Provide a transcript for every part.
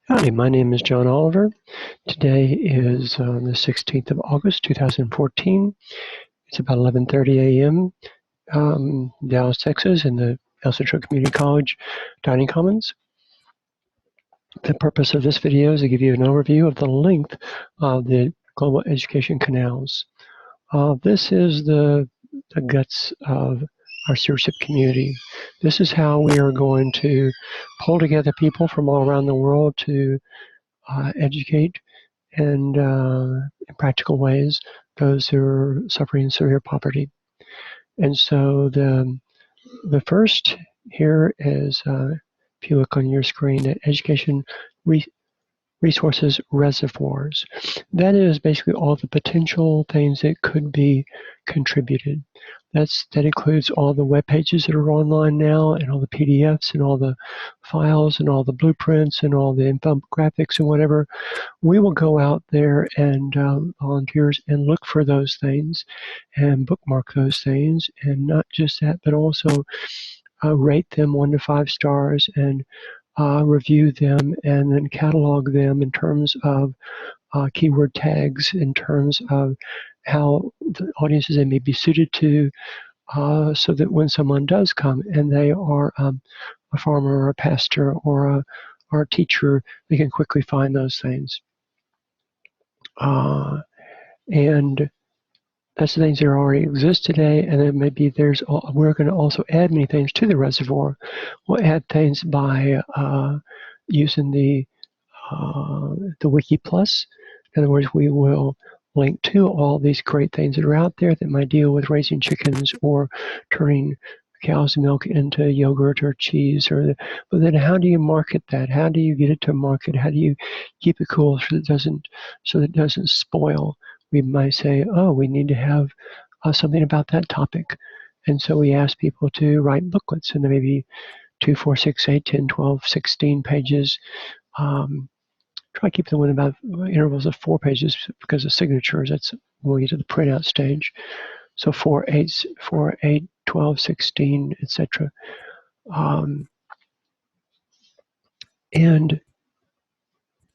Howdy, my name is John Oliver. Today is the 16th of August, 2014. It's about 11:30 a.m. Dallas, Texas, in the El Centro Community College Dining Commons. The purpose of this video is to give you an overview of the length of the global education canals. This is the guts of our stewardship community. This is how we are going to pull together people from all around the world to educate and in practical ways those who are suffering severe poverty. And so the first here is, if you look on your screen at education resources reservoirs. That is basically all the potential things that could be contributed. That includes all the web pages that are online now, and all the PDFs, and all the files, and all the blueprints, and all the infographics, and whatever. We will go out there and volunteers and look for those things and bookmark those things, and not just that, but also rate them 1 to 5 stars and review them and then catalog them in terms of keyword tags, in terms of how the audiences they may be suited to, so that when someone does come and they are a farmer or a pastor or a teacher, they can quickly find those things. And that's the things that already exist today, and then maybe we're going to also add many things to the reservoir. We'll add things by using the Wiki Plus. In other words, we will link to all these great things that are out there that might deal with raising chickens or turning cow's milk into yogurt or cheese. But then how do you market that? How do you get it to market? How do you keep it cool so that it doesn't spoil? We might say, oh, we need to have something about that topic. And so we ask people to write booklets, and there may be 2, 4, 6, 8, 10, 12, 16 pages. Try to keep them in about intervals of 4 pages because of signatures. That's when we get to the printout stage. So 4, 8, 12, 16, etc. And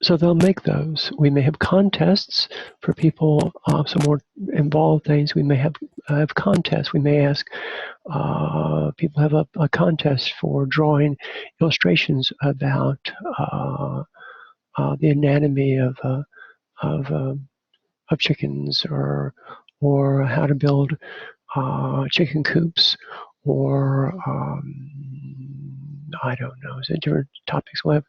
so they'll make those. We may have contests for people, some more involved things. We may have contests. We may ask people have a contest for drawing illustrations about the anatomy of chickens, or how to build chicken coops, or I don't know, is it different topics? We'll have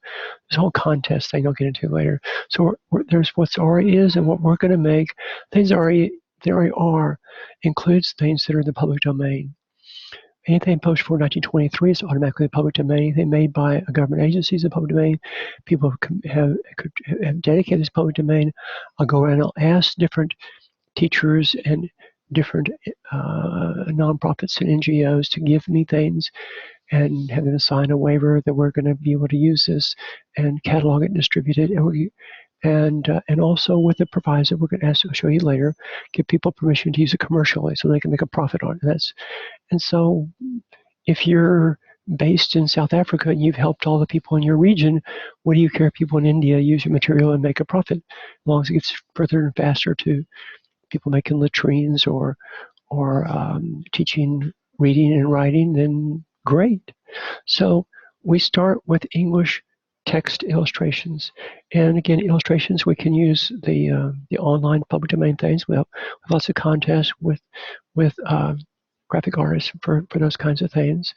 this whole contest thing I'll get into later. So there's what's already is, and what we're going to make. Things already are includes things that are in the public domain. Anything posted before 1923 is automatically the public domain. Anything made by a government agency is the public domain. People have dedicated this public domain. I'll go around and I'll ask different teachers and different nonprofits and NGOs to give me things and have them sign a waiver that we're going to be able to use this and catalog it and distribute it. And also with the proviso, we're going to I'll show you later, give people permission to use it commercially so they can make a profit on it. And so if you're based in South Africa and you've helped all the people in your region, what do you care if people in India use your material and make a profit? As long as it gets further and faster to people making latrines or teaching reading and writing, then great. So we start with English text illustrations. And again, illustrations, we can use the online public domain things. We have lots of contests with graphic artists for those kinds of things,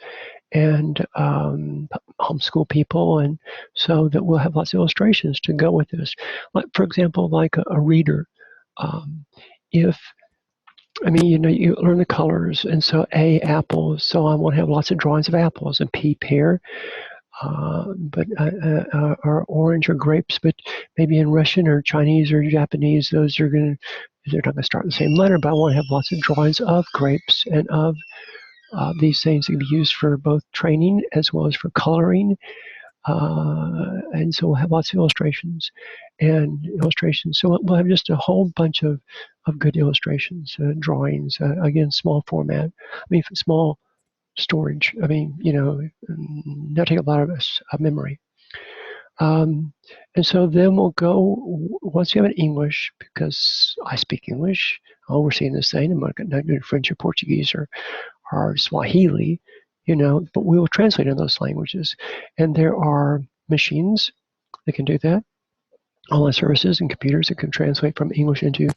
and homeschool people, and so that we'll have lots of illustrations to go with this. Like, for example, like a reader. You learn the colors, and so A, apples, so I want to have lots of drawings of apples, and P, pear, or orange or grapes, but maybe in Russian or Chinese or Japanese, they're not going to start the same letter, but I want to have lots of drawings of grapes and of these things that can be used for both training as well as for coloring. And so we'll have lots of illustrations. So we'll have just a whole bunch of good illustrations, drawings, again, small format. Small storage. Not take a lot of memory. And so then we'll go, once you have an English, because I speak English, we're seeing the same. I'm not doing French or Portuguese or Swahili, but we will translate in those languages. And there are machines that can do that, online services and computers that can translate from English into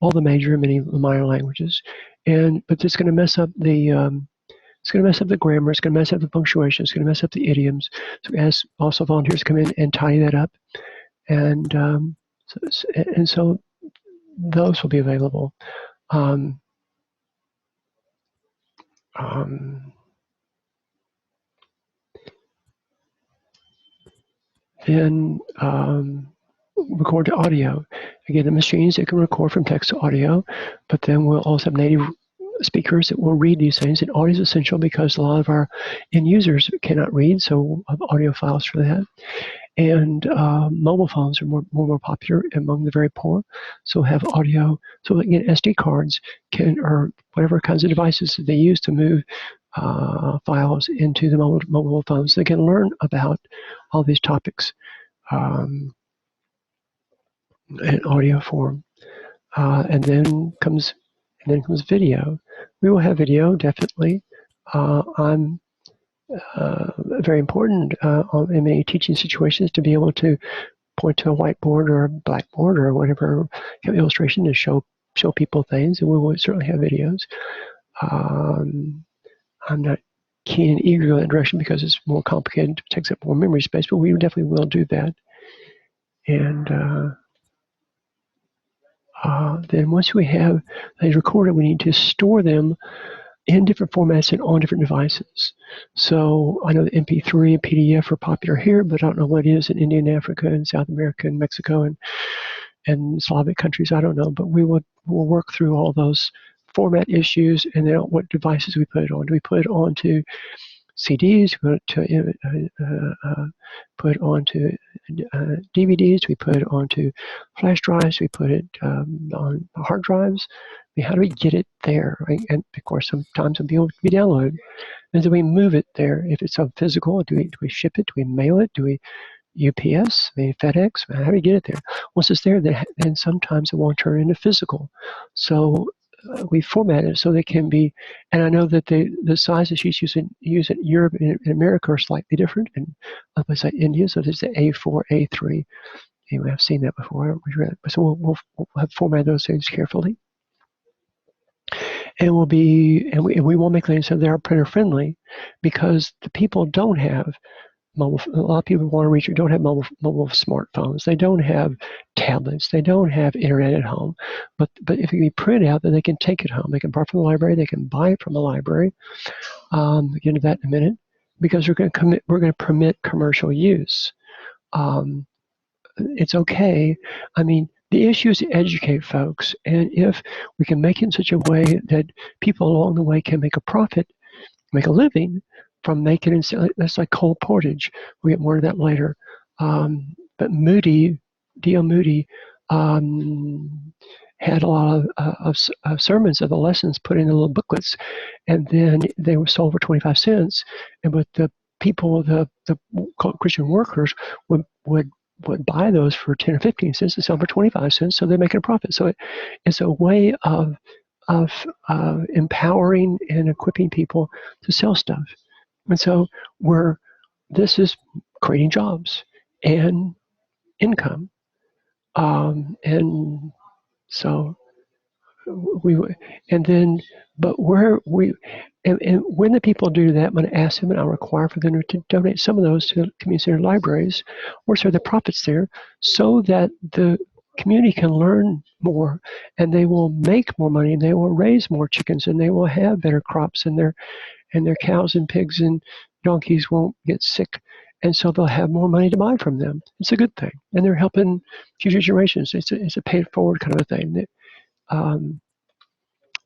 all the major and many minor languages. But it's going to mess up it's going to mess up the grammar. It's going to mess up the punctuation. It's going to mess up the idioms. So as also volunteers come in and tidy that up, and so those will be available. Um, um, then record to audio. Again, the machines that can record from text to audio, but then we'll also have native speakers that will read these things. And audio is essential because a lot of our end users cannot read, so we'll have audio files for that. And mobile phones are more popular among the very poor, so have audio. So again, SD cards or whatever kinds of devices that they use to move files into the mobile phones. They can learn about all these topics in audio form. And then comes video. We will have video, definitely. I'm very important in many teaching situations to be able to point to a whiteboard or a blackboard or whatever illustration to show people things, and we will certainly have videos. I'm not keen and eager in that direction because it's more complicated, it takes up more memory space, but we definitely will do that. And then once we have these recorded, we need to store them in different formats and on different devices. So I know the MP3 and PDF are popular here, but I don't know what it is in India and Africa and South America and Mexico and Slavic countries. I don't know, but we'll work through all those format issues and then what devices we put it on. Do we put it onto CDs? Put it onto DVDs? We put it onto flash drives? We put it on hard drives? I mean, how do we get it there? Right? And of course, sometimes it'll be downloaded. And do we move it there? If it's a physical, do we ship it? Do we mail it? Do we UPS, maybe FedEx? How do we get it there? Once it's there, then sometimes it won't turn into physical. So we format it so they can be, and I know that the sizes she's using in Europe and America are slightly different, and other places like India, so there's the A4, A3. Anyway, I've seen that before. So we'll have formatted those things carefully. And we will make things so they are printer friendly, because the people don't have mobile. A lot of people want to reach or don't have mobile smartphones. They don't have tablets. They don't have internet at home. But if it can be printed out, then they can take it home. They can borrow from the library. They can buy it from the library. We'll get into that in a minute, because we're going to permit commercial use. It's okay. I mean, the issue is to educate folks, and if we can make it in such a way that people along the way can make a profit, make a living from making it, that's like cold portage. We'll get more of that later. But D.L. Moody, had a lot of sermons of the lessons put in the little booklets, and then they were sold for 25 cents. And but the people, the Christian workers would buy those for 10 or 15 cents and sell them for 25 cents, so they're making a profit. So it's a way of empowering and equipping people to sell stuff. And so this is creating jobs and income. And so and when the people do that, I'm going to ask them, and I'll require for them to donate some of those to community center libraries, or so the profits there, so that the community can learn more, and they will make more money, and they will raise more chickens, and they will have better crops, and their cows and pigs and donkeys won't get sick, and so they'll have more money to buy from them. It's a good thing, and they're helping future generations. It's a paid forward kind of a thing.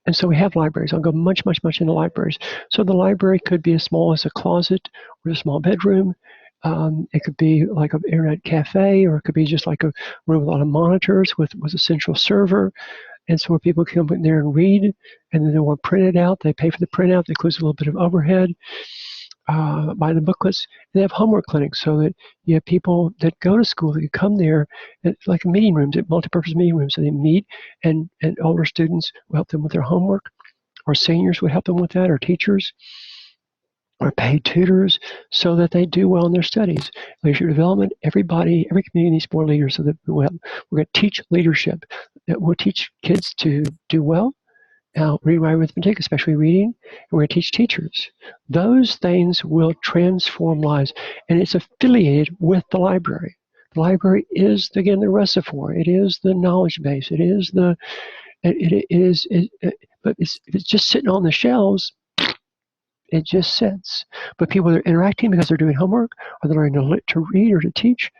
And so we have libraries. I'll go much into libraries. So the library could be as small as a closet or a small bedroom. It could be like an internet cafe, or it could be just like a room with a lot of monitors with a central server. And so where people can come in there and read, and then they want to print it out. They pay for the printout. That includes a little bit of overhead. buy the booklets. They have homework clinics so that you have people that go to school that can come there. It's like meeting rooms, multi-purpose meeting rooms. So they meet, and older students will help them with their homework, or seniors would help them with that, or teachers, or paid tutors, so that they do well in their studies. Leadership development, every community needs more leaders, so that we're going to teach leadership. We'll teach kids to do well. Now, read, write, arithmetic, especially reading, and we're going to teach teachers. Those things will transform lives, and it's affiliated with the library. The library is, again, the reservoir. It is the knowledge base. It is the, it is, but if it's just sitting on the shelves, it just sits. But people that are interacting because they're doing homework, or they're learning to read or to teach,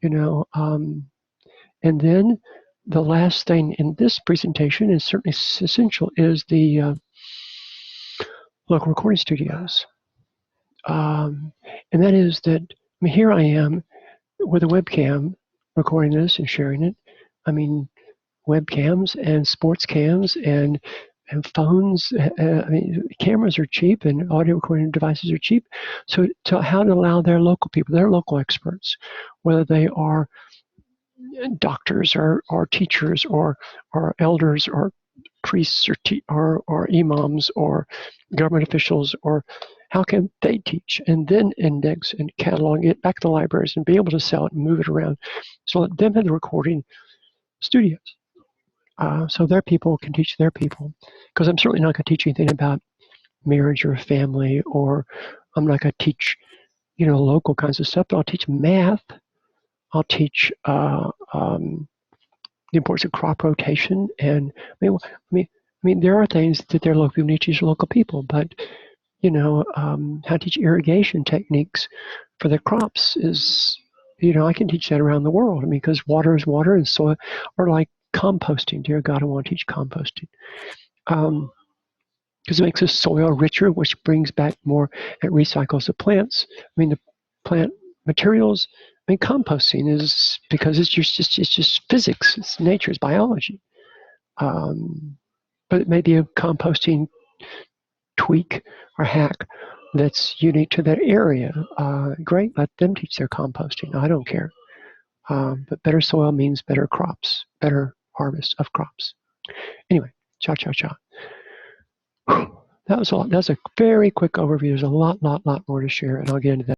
and then the last thing in this presentation is certainly essential is the local recording studios. And that is that, here I am with a webcam recording this and sharing it. I mean, webcams and sports cams and phones. Cameras are cheap and audio recording devices are cheap. So how to allow their local people, their local experts, whether they are doctors or teachers or elders or priests or imams or government officials, or how can they teach and then index and catalog it back to the libraries and be able to sell it and move it around. So let them have the recording studios. So their people can teach their people, because I'm certainly not going to teach anything about marriage or family, or I'm not going to teach local kinds of stuff, but I'll teach math. I'll teach the importance of crop rotation, and I mean, there are things that their local people need to teach local people, but how to teach irrigation techniques for the crops is, I can teach that around the world. I mean, because water is water, and soil, or like composting. Dear God, I want to teach composting. Because it makes the soil richer, which brings back more, it recycles the plants. I mean, the plant materials. I mean, composting is, because it's just physics, it's nature, it's biology. But it may be a composting tweak or hack that's unique to that area. Great, let them teach their composting. I don't care. But better soil means better crops, better harvest of crops. Anyway, cha-cha-cha. That was a very quick overview. There's a lot more to share, and I'll get into that.